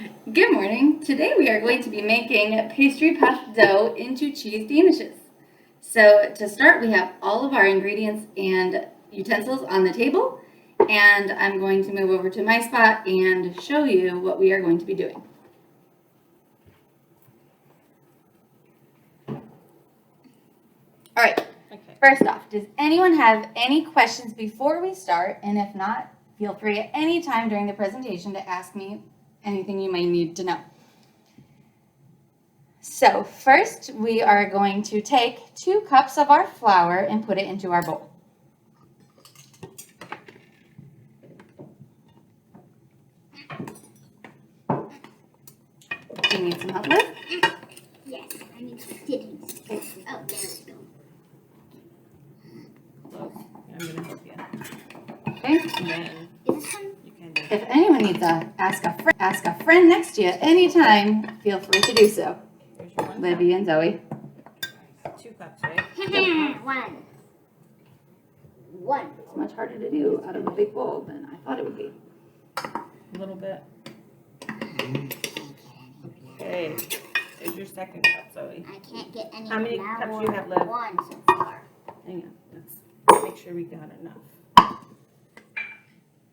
Good morning. Today we are going to be making pastry puff dough into cheese danishes. So to start, we have all of our ingredients and utensils on the table, and I'm going to move over to my spot and show you what we are going to be doing. All right, First off, does anyone have any questions before we start? And if not, feel free at any time during the presentation to ask me anything you might need to know. So first, we are going to take 2 cups of our flour and put it into our bowl. Do you need some help with? Yes, I need sitting. Oh, there we go. I'm going to help you. Okay. And then Is this one? you can do If anyone needs to ask a friend next to you at any time, feel free to do so. Here's your 1 Libby and Zoe. cup. 2 cups, right? One. It's much harder to do out of a big bowl than I thought it would be. A little bit. Okay. There's your 2nd cup, Zoe. I can't get any. How many cups do you have left? One so far. Hang on. Let's make sure we got enough.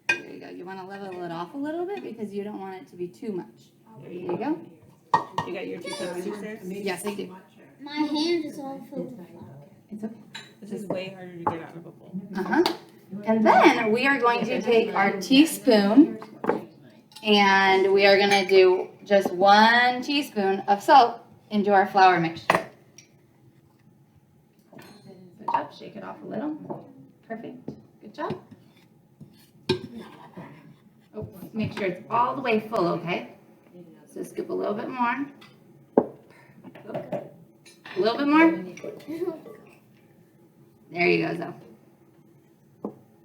There you go. You want to level it off a little bit because you don't want it to be too much. There you go. You got your 2 cups there? Yes, I do. My hand is all filled with flour. It's okay. This is way harder to get out of a bowl. Uh-huh. And then we are going to take our teaspoon and we are going to do just 1 teaspoon of salt into our flour mixture. Good job. Shake it off a little. Perfect. Good job. Oh, make sure it's all the way full, okay? So scoop a little bit more. A little bit more. There you go, Zoe.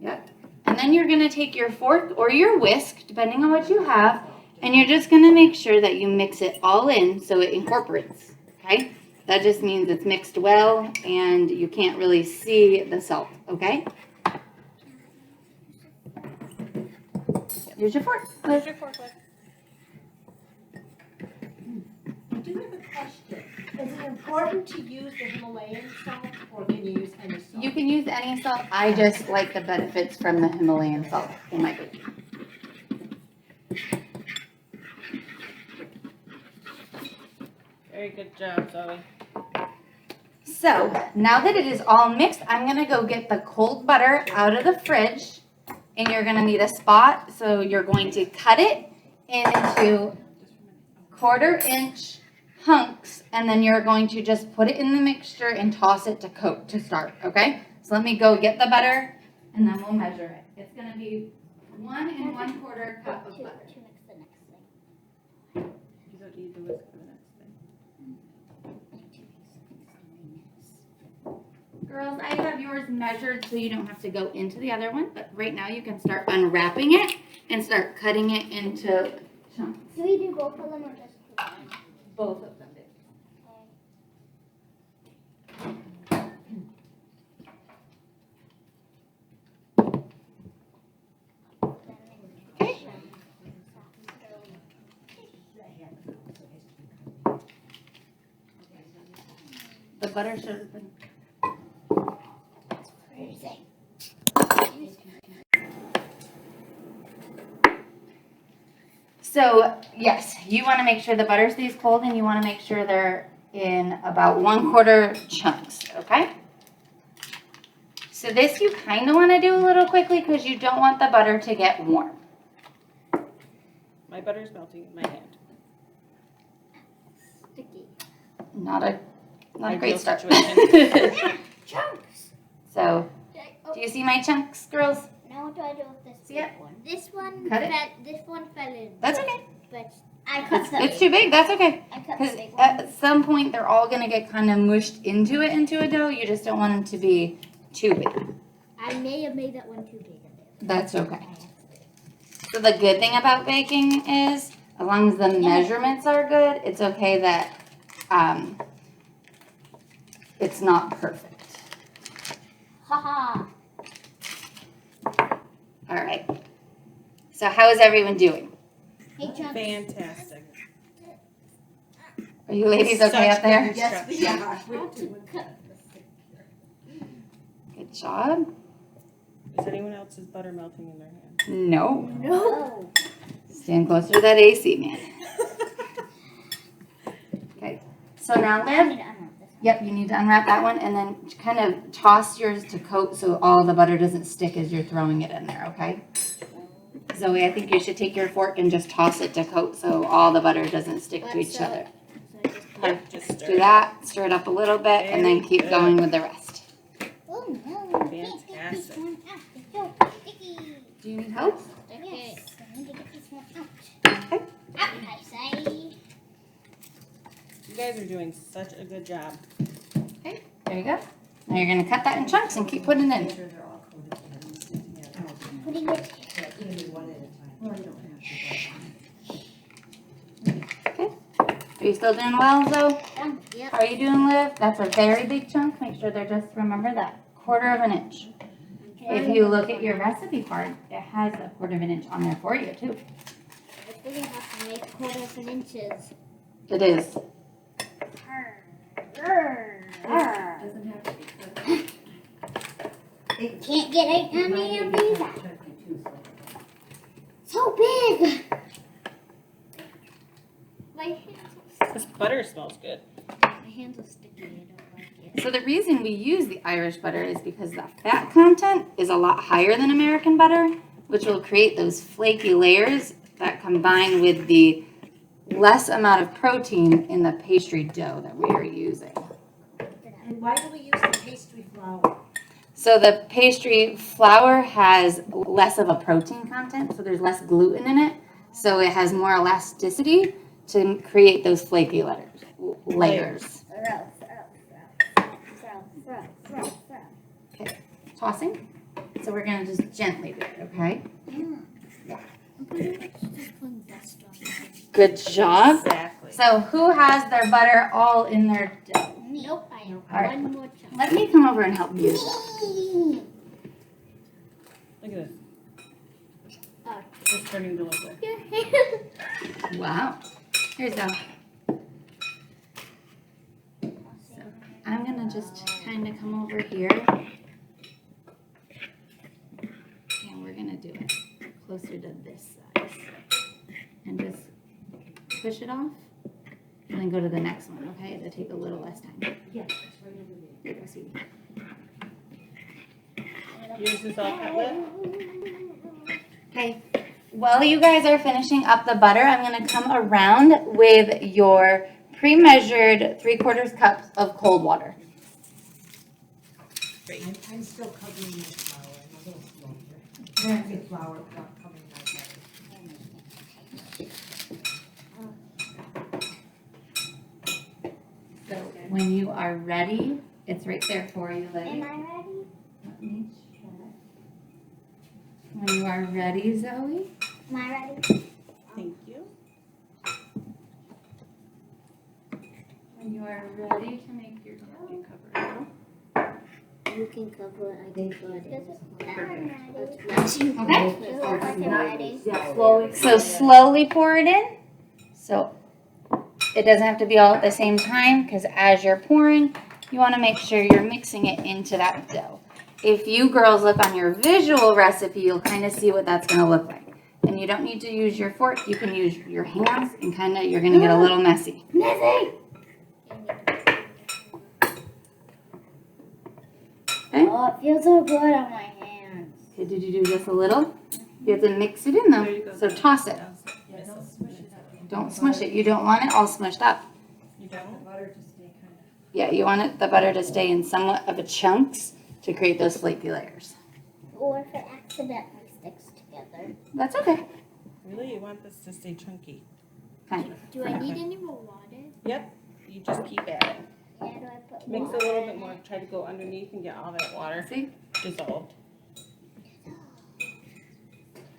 Yep. And then you're going to take your fork or your whisk, depending on what you have, and you're just going to make sure that you mix it all in so it incorporates, okay? That just means it's mixed well and you can't really see the salt, okay? Here's your fork. Where's your fork? I do have a question. Is it important to use the Himalayan salt or can you use any salt? You can use any salt. I just like the benefits from the Himalayan salt in my cooking. Very good job, Zoe. So now that it is all mixed, I'm going to go get the cold butter out of the fridge. And you're going to need a spot. So you're going to cut it into 1/4-inch hunks. And then you're going to just put it in the mixture and toss it to coat to start. Okay? So let me go get the butter and then we'll measure it. It's going to be 1 1/4 cup of butter. To mix the next thing. You don't need the whisk for the next thing. Girls, I have yours measured so you don't have to go into the other one, but right now you can start unwrapping it and start cutting it into chunks. Do we do both of them or just one? Both of them. Okay. The butter should have been. So, yes, you want to make sure the butter stays cold and you want to make sure they're in about 1/4 chunks, okay? So this you kind of want to do a little quickly because you don't want the butter to get warm. My butter's melting in my hand. Sticky. Not a Ideal great start. situation. Chunks. So, Oh, do you see my chunks, girls? now what do I do with this See it? big one? This one Cut it. This one fell in. That's okay. But I cut the It's too big. That's okay. I cut the Because big one. at some point they're all going to get kind of mushed into a dough. You just don't want them to be too big. I may have made that one too big. That's okay. So the good thing about baking is, as long as the measurements are good, it's okay that it's not perfect. Haha. All right. So how is everyone doing? Hey, Chunks. Fantastic. Are you ladies okay up there? Yes, we are. How to cut. Good job. Is anyone else's butter melting in their hand? No. No. Stand closer to that AC, man. Okay. So now, I Liv. need to unwrap this one. Yep, you need to unwrap that one and then kind of toss yours to coat so all the butter doesn't stick as you're throwing it in there, okay? Zoe, I think you should take your fork and just toss it to coat so all the butter doesn't stick to each other. So I just Yep, just stir Do it. that, stir it up a little bit, and then Very keep good. going with the rest. Oh no, I can't get this Fantastic. one out. It's so sticky. Do you need help? Yes, I need to get this one out. Okay. Out, I say. You guys are doing such a good job. There you go. Now you're gonna cut that in chunks and keep putting it in. Make sure they're all coated and sticking out. Putting it. Yeah, you can do one at a time. Well, you don't have Are you still doing well, Zoe? Yep. How are you doing, Liv? That's a very big chunk. Make sure they're just, remember that, 1/4 of an inch. If you look at your recipe card, it has a 1/4 of an inch on there for you, too. We're gonna have to make 1/4 of an inches. It is. Doesn't have to be cut. Can't get any of these out. Too, So big. My hands This butter smells good. are sticky. I don't like it. So the reason we use the Irish butter is because the fat content is a lot higher than American butter, which will create those flaky layers that combine with the less amount of protein in the pastry dough that we are using. And why do we use the pastry flour? So the pastry flour has less of a protein content, so there's less gluten in it, so it has more elasticity to create those flaky layers. Tossing. So we're gonna just gently do it, okay? Good job. Exactly. So who has their butter all in their dough? Nope, I have All right. one more chunk. Let me come over and help you. Look at this. Oh. It's turning to liquid. Your hand. Wow. Here's Zoe. I'm gonna just kind of come over here. And we're gonna do it closer to this size. And just push it off. And then go to the next one, okay? It'll take a little less time. Yeah, it's right over there. Here you go, sweetie. Yours is all cut with? Okay, while you guys are finishing up the butter, I'm gonna come around with your pre-measured 3/4 cups of cold water. I'm still covering this flour. I'm a little slow here. When I say flour, not covering my butter. So when you are ready, it's right there for you, Am Lily. I ready? Let me check. When you are ready, Zoe. Am I ready? Thank you. When you are ready to make your dough. You can cover it. I can put it. Okay. So slowly pour it in. So it doesn't have to be all at the same time because as you're pouring, you want to make sure you're mixing it into that dough. If you girls look on your visual recipe, you'll kind of see what that's going to look like. And you don't need to use your fork. You can use your hands and kind of, you're going to get a little messy. Messy. Okay. Oh, it feels so good on my hands. Okay, did you do just a little? You have to mix it in There you though. go. So toss it. Yeah, don't smush it up. Don't smush it. You don't want it all smushed up. You don't? Butter to stay kind of. Yeah, you want it, the butter to stay in somewhat of a chunks to create those flaky layers. Or if it accidentally sticks together. That's okay. Really? You want this to stay chunky? Fine. Do I need any more water? Yep. You just keep adding. Yeah, do I put Mix water a little in bit it? more. Try to go underneath and get all that water See? dissolved. Do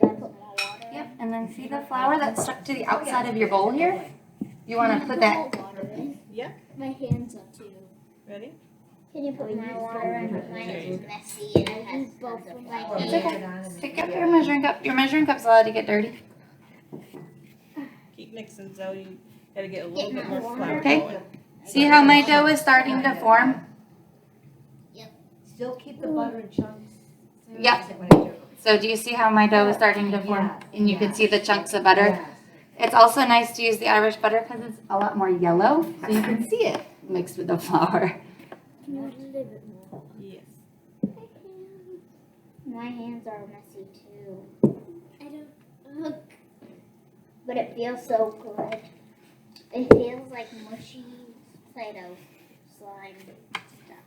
I put more water in? Yep. And then see the flour that's stuck to the outside of your bowl here? You want to put that. More water in? Yep. My hands are too. Ready? Can you put my water in? Mine is messy and it has both of my It's hands. okay. Pick up your measuring cup. Your measuring cup's allowed to get dirty. mixing, Zoe. You gotta get a little Getting bit that more water. flour Okay. going. See how my dough is starting to form? Still keep the butter in chunks. Yep. Is that what I do? So do you see how my dough is starting to form? Yeah, And you can yeah. see the chunks of butter. Yes. It's also nice to use the Irish butter because it's a lot more yellow, so you can see it mixed with the flour. Can you add a little bit more? Yes. My hands are messy too. I don't look. But it feels so good. It feels like mushy Play-Doh slime stuff.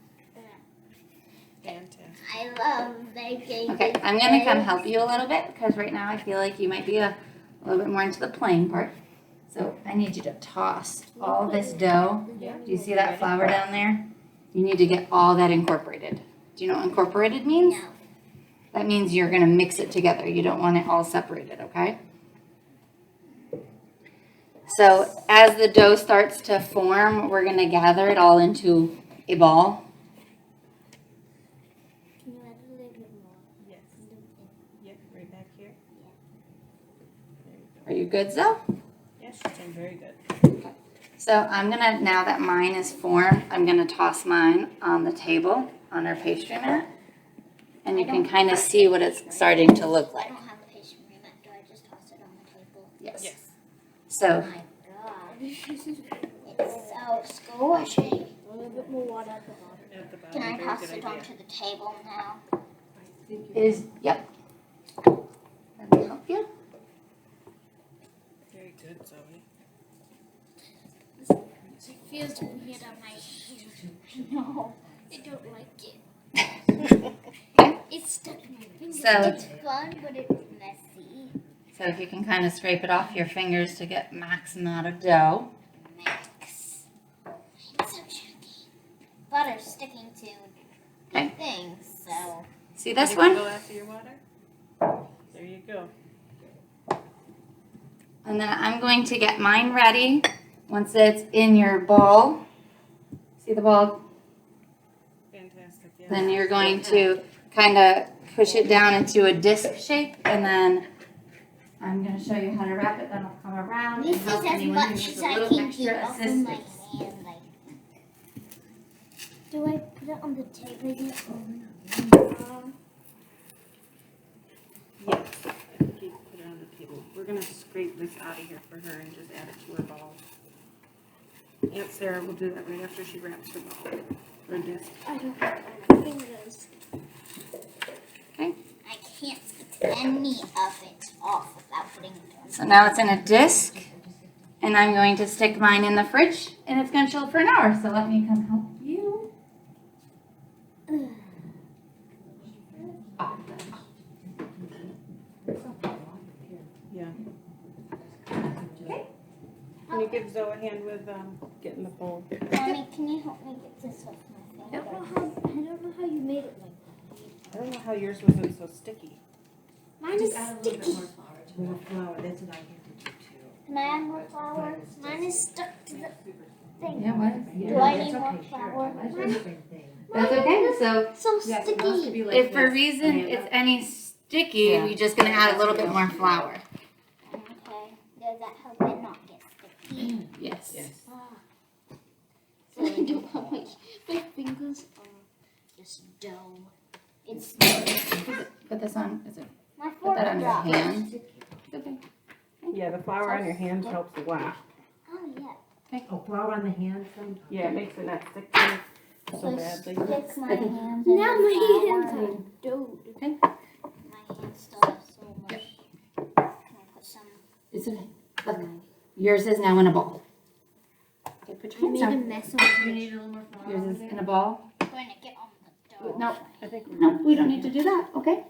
Fantastic. I love baking. Okay, I'm gonna come help you a little bit because right now I feel like you might be a little bit more into the playing part. So I need you to toss all this dough. Yeah. Do you see that flour down there? You need to get all that incorporated. Do you know what incorporated means? No. That means you're gonna mix it together. You don't want it all separated, okay? So as the dough starts to form, we're gonna gather it all into a ball. Can you add a little bit more? Yes. Yep, right back here. There you go. Are you good, Zoe? Yes, she's doing very good. So I'm gonna, now that mine is formed, I'm gonna toss mine on the table on our pastry mat. And you can kind of see what it's starting to look I like. don't have a pastry mat. Do I just toss it on the table? Yes. Yes. Oh So my god. It's so squishy. A little bit more water at the bottom. At the bottom, Can I very toss good it idea. onto the table now? yep. Let me help you. Very good, Zoe. It feels weird on my hand. No, I don't like it. It's stuck in my fingers. So- It's fun, but it's messy. So if you can kind of scrape it off your fingers to get max amount of dough. Max. It's so chunky. Butter's sticking to the Okay. things, so. See this Ready to one? go after your water? There you go. And then I'm going to get mine ready once it's in your ball. See the ball? Fantastic, yeah. Then you're going to kind of push it down into a disc shape, and then I'm going to show you how to wrap it. Then I'll come around and This help is as anyone who much needs as a I little can extra get off of my assistance. hand, I think. Do I put it on the table yet? Yes, I think you can put it on the table. We're gonna scrape this out of here for her and just add it to her ball. Aunt Sarah will do that right after she wraps her ball or disc. I don't have my fingers. Okay. I can't get any of it off without putting it on. So now it's in a disc, and I'm going to stick mine in the fridge, and it's going to chill for an hour. So let me come help you. Yeah. Can you give Zoe a hand with getting the bowl? Mommy, can you help me get this off my finger? I don't know how you made it like I don't know how yours wasn't so sticky. Mine is Just add a little bit sticky. more flour to it. More flour, that's what I can do too. Can I add more flour? Mine is stuck to the thing. Yeah, what? Do I need more flour? Mine's Mine the same thing. That's okay. So so sticky. if for reason it's any sticky, we're just going to add a little bit more flour. Okay. Does that help it not get sticky? Yes. So I don't have my fingers are just dough. It's Put this on. Is it? my Put fork that on your dropped. hand. Okay. Yeah, the flour on your hands helps a lot. Oh yeah. Oh, flour on the hand sometimes? Yeah, it makes it not stick to you so badly. Sticks my Okay. hands. Now in my the hands flour. are dough. My hands still have so much. Yep. Can I put some? It's okay. Look. Yours is now in a ball. Okay, put your I hands made a down. mess on You need a little more flour. Yours is in a ball. I'm going to get on the dough. No, I think we're no, we don't need to do that. Okay.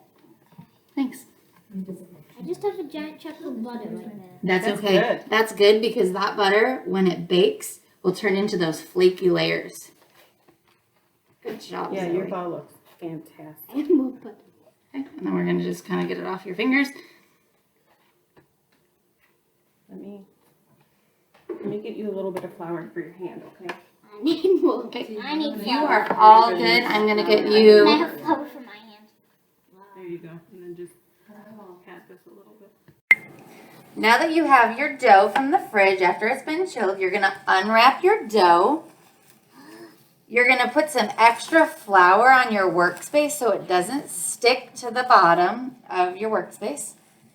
Thanks. I just have a giant chunk of butter like that. That's That's okay. good. That's good because that butter, when it bakes, will turn into those flaky layers. Good job, Yeah, Zoe. your ball looks fantastic. And more butter. Okay, and then we're gonna just kind of get it off your fingers. Let me get you a little bit of flour for your hand, okay? I need more. Okay. I need You flour. are all good. I'm gonna get Can I you. have flour for my hand? There you go. And then just pat this a little bit. Now that you have your dough from the fridge after it's been chilled, you're gonna unwrap your dough. You're gonna put some extra flour on your workspace so it doesn't stick to the bottom of your workspace.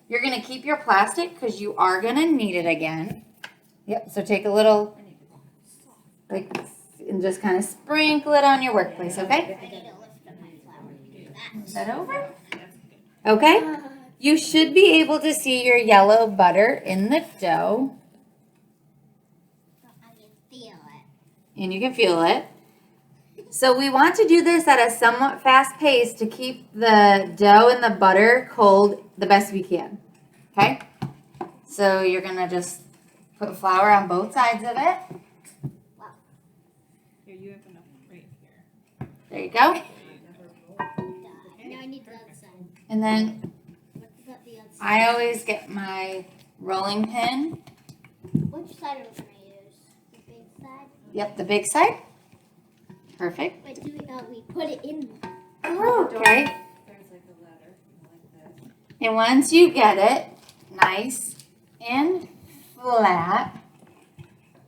You're gonna keep your plastic because you are gonna need it again. Yep, so take a little, like, and just kind of sprinkle it on your workplace, okay? I need to lift up my flour to do that. Is that over? Okay. You should be able to see your yellow butter in the dough, I can feel it. and you can feel it. So we want to do this at a somewhat fast pace to keep the dough and the butter cold the best we can. Okay? So you're going to just put flour on both sides of it. Here, you have enough right here. There you go. Now I need the other side. And then What about the other side? I always get my rolling pin. Which side are we gonna use? The big side? Yep, the big side. Perfect. Wait, we put it in there. Okay. There's like a ladder, like this. And once you get it nice and flat,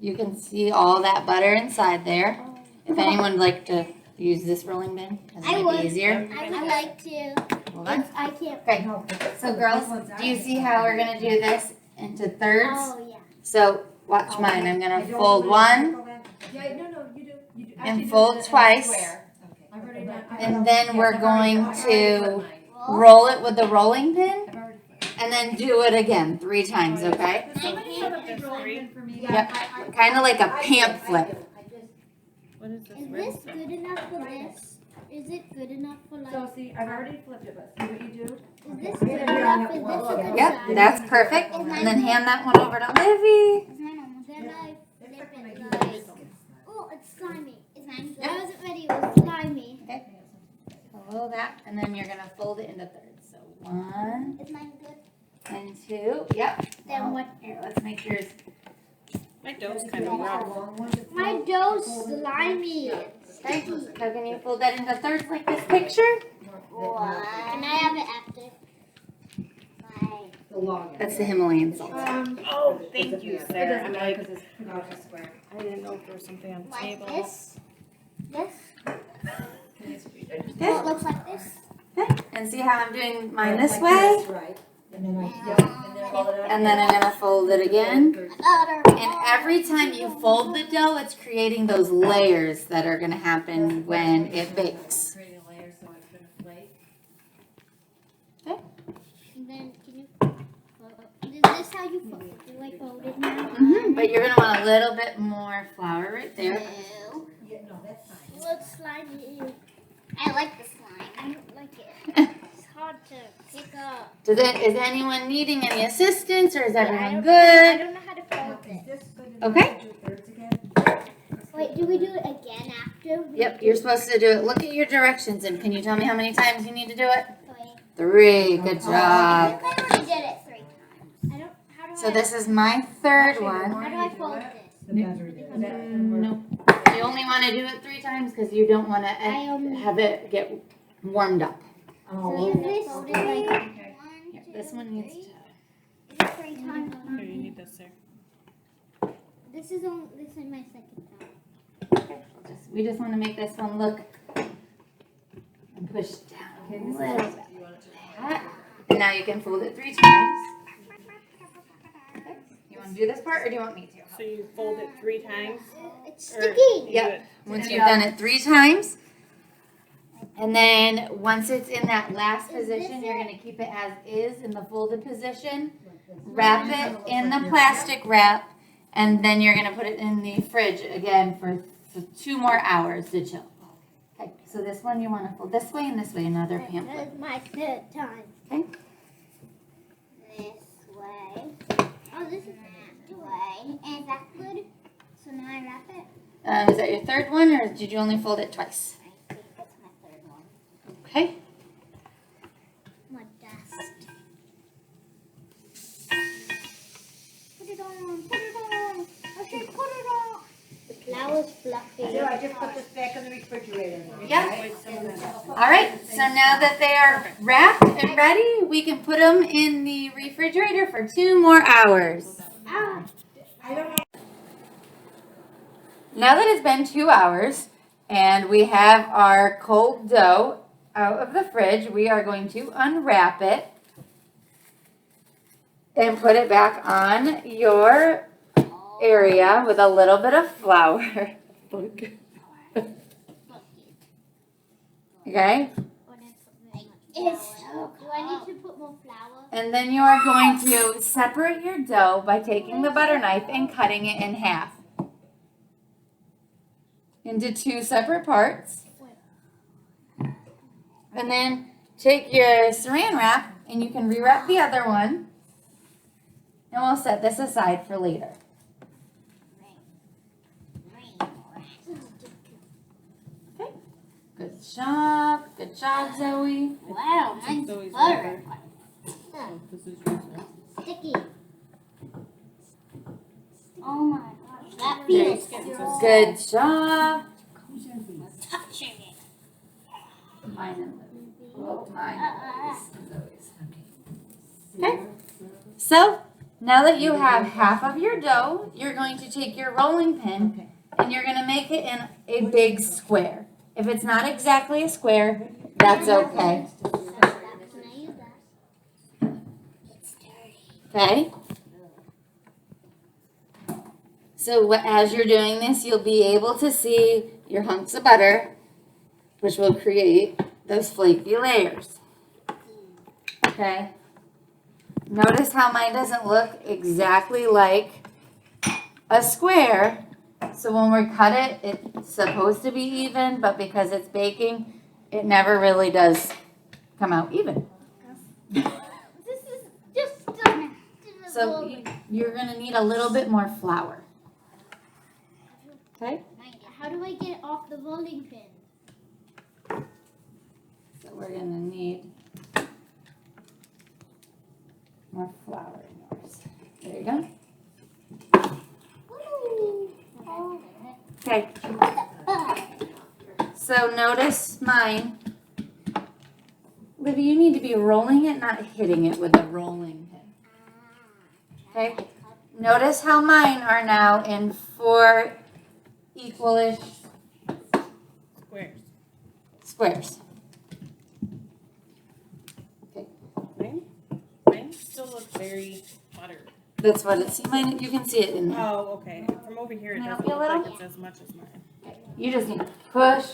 you can see all that butter inside there. If anyone would like to use this rolling pin, it I might would. be easier. I would like to. Hold on. If I can't. Okay. So girls, do you see how we're gonna do this into thirds? Oh yeah. So watch mine. I'm gonna fold one Yeah, no, you do. and Actually, do fold it in a twice. square. I've already done. And then we're going I've already to put mine. roll it with the rolling pin I've already put mine. and then do it again 3 times, okay? Does somebody have a big Just rolling three? pin for me? Yep. I- Kind of like a I do, pamphlet. I do. I just- What is this? Is red this stuff? good enough for this? Is it good enough for like? So see, I've already flipped it, but see what you do? Is this good enough? Is this a good Yep, size? that's perfect. And then hand that one over to Livy. Is mine almost then I It's flip like when I it do like. this. Oh, it's slimy. Is mine good? Yep. I wasn't ready. It was slimy. Follow that, and then you're gonna fold it into thirds. So 1 Is mine good? and 2. Yep. Then what? Here, let's make yours. My dough's kind of rough. My dough's slimy. Okay. So can you fold that into thirds like this picture? What? Can I have it after? My. The long. That's the Himalayan salt. Oh, thank you, It Sarah. doesn't I'm matter like, because it's pretty much a square. I didn't know if there was something on the Like table. this? This? Okay. Oh, it looks like this. Okay. And see how I'm doing mine this Like way? right. And then I, yep, and then fold it up. And then I'm gonna fold it again. Butter. And every time you fold the dough, it's creating those layers that are gonna happen when it bakes. Create a layer so it's gonna flake. And then can you? Is this how you fold? Do I fold it now? But you're gonna want a little bit more flour right there. No. Yeah, no, that's fine. Looks slimy. I like the slime. I don't like it. It's hard to pick up. Is anyone needing any assistance or is I everyone don't good? know how to fold Is this. this good enough Okay. to do thirds again? Wait, do we do it again after? Yep, you're supposed to do it. Look at your directions and can you tell me how many times you need to do it? Wait. 3. Good I job. think I already did it 3 times. I don't. How do So I? this is my third one. How do I fold this? The better it is. Nope. You only want to do it 3 times because you don't want to have it get warmed up. So is this Oh, like okay. 1, Here, 2, this one needs 3? to. Is it 3 times? Here, you need this, Sarah. This is my second time. We just want to make this one look and push down a little bit. Like that. And now you can fold it 3 times. Okay. You want to do this part or do you want me to? So you fold it 3 times? It's Or sticky. you Yep. do it- Once you've done it 3 times, and then once it's in that last position, you're going to keep it as is in the folded position. Wrap it in the plastic wrap, and then you're going to put it in the fridge again for 2 more hours to chill. Okay, so this one you want to fold this way and this way, another pamphlet. This is my third time. Okay. This way. Oh, this is that way. And is that good? So now I wrap it. Is that your third one, or did you only fold it twice? I think that's my third one. Okay. My dust. Put it on. Put it on. I said put it on. The flour's fluffy. Sarah, I just put this back in the refrigerator. Yep. Wait, some of that. All right, so now that they are wrapped and ready, we can put them in the refrigerator for 2 more hours. Ah, I don't know. Now that it's been 2 hours and we have our cold dough out of the fridge, we are going to unwrap it and put it back on your area with a little bit of flour. Okay? do I need to put more flour? And then you are going to separate your dough by taking the butter knife and cutting it in half into 2 separate parts. And then take your saran wrap and you can rewrap the other one. And we'll set this aside for later. Okay. Good job. Good job, Zoe. Wow, It's mine's Zoe's butter. Oh, this is yours now. Sticky. Oh my gosh, that There you feels go. so Good job. touching it. Mine and well, mine and Zoe's. Okay. So now that you have half of your dough, you're going to take your rolling pin and you're going to make it in a big square. If it's not exactly a square, that's okay. Can I use that? Okay? So as you're doing this, you'll be able to see your hunks of butter, which will create those flaky layers. Okay? Notice how mine doesn't look exactly like a square. So when we cut it, it's supposed to be even, but because it's baking, it never really does come out even. This is just So you're going to need a little bit more flour. Okay? How do I get it off the rolling pin? So we're going to need more flour in yours. There you go. Okay. So notice mine. Livy, you need to be rolling it, not hitting it with a rolling pin. Okay? Notice how mine are now in 4 equalish Squares. squares. Mine still looks very buttered. That's what it's. Mine, you can see it in there. Oh, okay. From over here, it Can I doesn't help look you a like it's as much as mine. You just need to push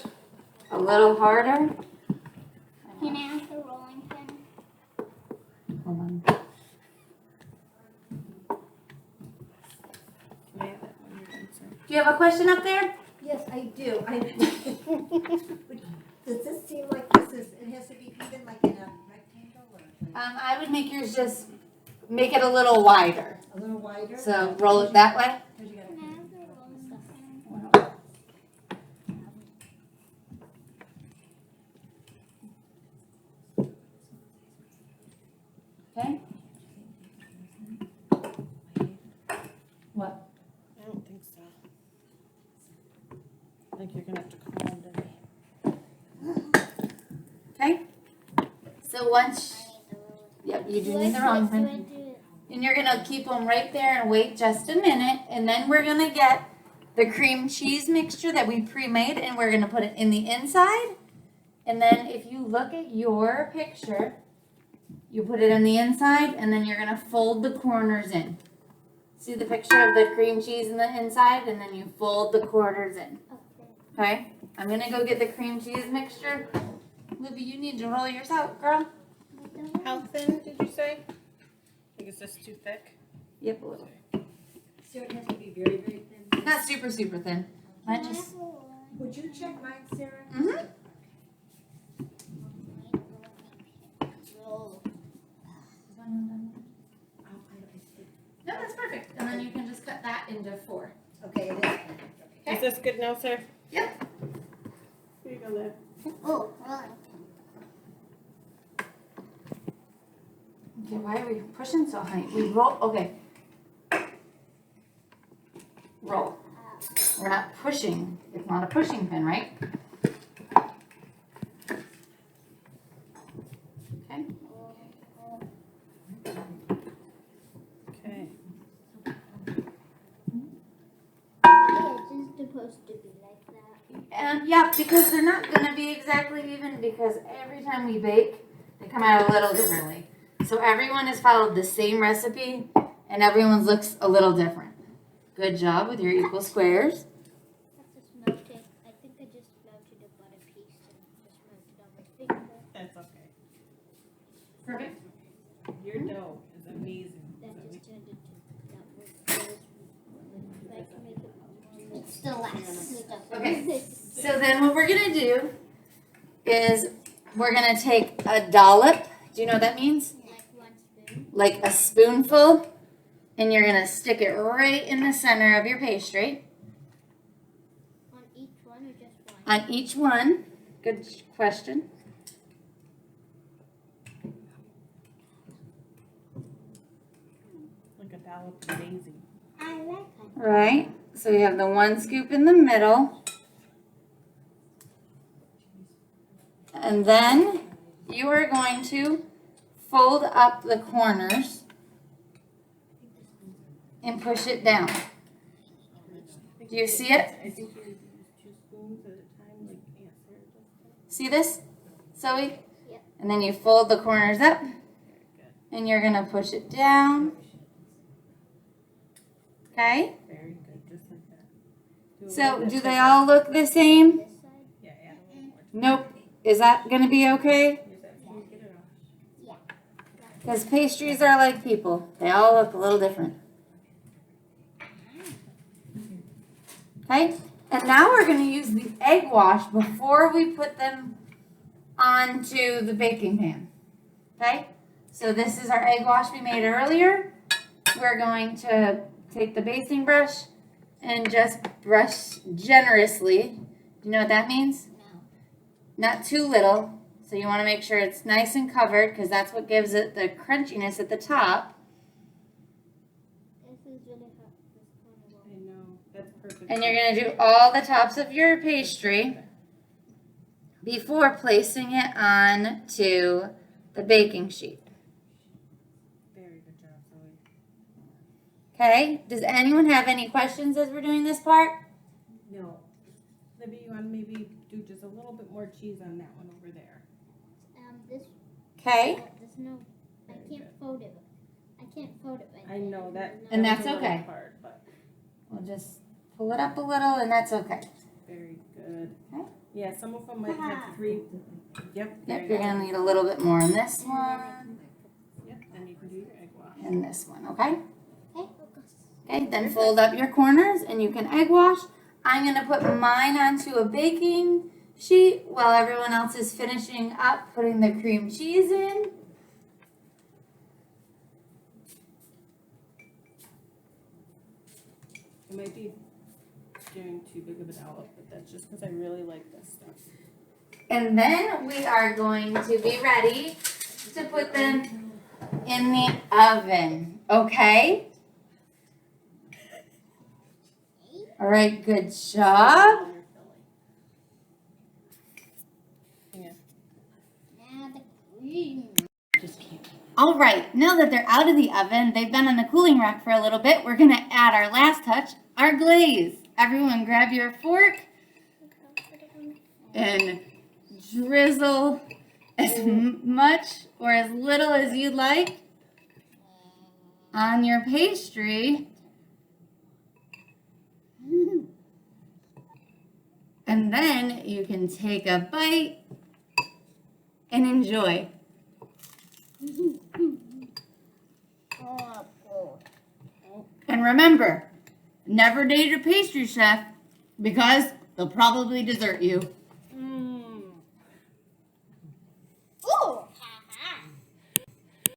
a little harder. Can I have the rolling pin? Hold on. Can I have that when you're done, sir? Do you have a question up there? Yes, I do. Does this seem like it has to be even like in a rectangle or I would make yours just make it a little wider. a little wider? So roll it that way. Because you gotta- Can I have the rolling pin? Okay. What? I don't think so. I think you're gonna have to call them today. Okay. So once, yep, you do need the rolling pin. And you're gonna keep them right there and wait just a minute, and then we're gonna get the cream cheese mixture that we pre-made, and we're gonna put it in the inside. And then if you look at your picture, you put it in the inside, and then you're gonna fold the corners in. See the picture of the cream cheese in the inside, and then you fold the corners in. Okay? I'm gonna go get the cream cheese mixture. Libby, you need to roll yours out, girl. How thin did you say? I think it's just too thick. Yep, a little. So it has to be very, very thin. Not super, super thin. Mine just. Would you check mine, Sarah? Mm-hmm. No, that's perfect. And then you can just cut that into 4. Okay, it is. Is this good now, sir? Yep. Here you go, there. Oh, rolling. Okay, why are we pushing so high? We roll. Okay. Roll. We're not pushing. It's not a pushing pin, right? Okay. Okay. Yeah, it's just supposed to be like that. And yeah, because they're not going to be exactly even because every time we bake, they come out a little differently. So everyone has followed the same recipe and everyone's looks a little different. Good job with your equal squares. That's just melting. I think I just melted a butter piece and just melted on my finger. That's okay. Perfect. Your dough is amazing. That just turned into that was I can make it. It's still less. Okay. So then what we're going to do is we're going to take a dollop. Do you know what that means? Like 1 spoon. Like a spoonful. And you're going to stick it right in the center of your pastry. On each one or just one? On each one. Good question. Like a dollop of daisy. I like it. Right. So you have the 1 scoop in the middle. And then you are going to fold up the corners and push it down. Do you see it? I think you use 2 spoons at a time, like Aunt Sarah does. See this, Zoe? Yep. And then you fold the corners up Very good. and you're going to push it down. Okay? Very good, just like that. Do a So little bit do they thicker. all look the same? This side? Yeah, add a little more. Nope. Is that going to be okay? Use that spoon, get it off. Because pastries are like people. They all look a little different. Okay? And now we're going to use the egg wash before we put them onto the baking pan. Okay? So this is our egg wash we made earlier. We're going to take the basting brush and just brush generously. Do you know what that means? No. Not too little. So you want to make sure it's nice and covered because that's what gives it the crunchiness at the top. This is really hot. This corner I know, that's perfect. And you're going to do all the tops of your pastry before placing it onto the baking sheet. Very good job, Zoe. Okay? Does anyone have any questions as we're doing this part? No. Libby, you want to maybe do just a little bit more cheese on that one over there? This. Okay? There's no. I can't fold it. I can't fold it right I know that. And that that's was a little okay. hard, but We'll just pull it up a little and that's okay. very good. Okay. Yeah, some of them might have 3. Yep. there Yep, you you're go. going to need a little bit more in this one Yep, then you can do your egg wash. and this one, okay? Okay. Okay, then fold up your corners and you can egg wash. I'm going to put mine onto a baking sheet while everyone else is finishing up putting the cream cheese in. It might be doing too big of a dollop, but that's just because I really like this stuff. And then we are going to be ready to put them in the oven, okay? All right, good job. Yeah. Now the cream. Just can't. All right, now that they're out of the oven, they've been on the cooling rack for a little bit, we're gonna add our last touch, our glaze. Everyone grab your fork and drizzle as much or as little as you'd like on your pastry. And then you can take a bite and enjoy. Oh, cool. And remember, never date a pastry chef because they'll probably desert you. Mm. Ooh.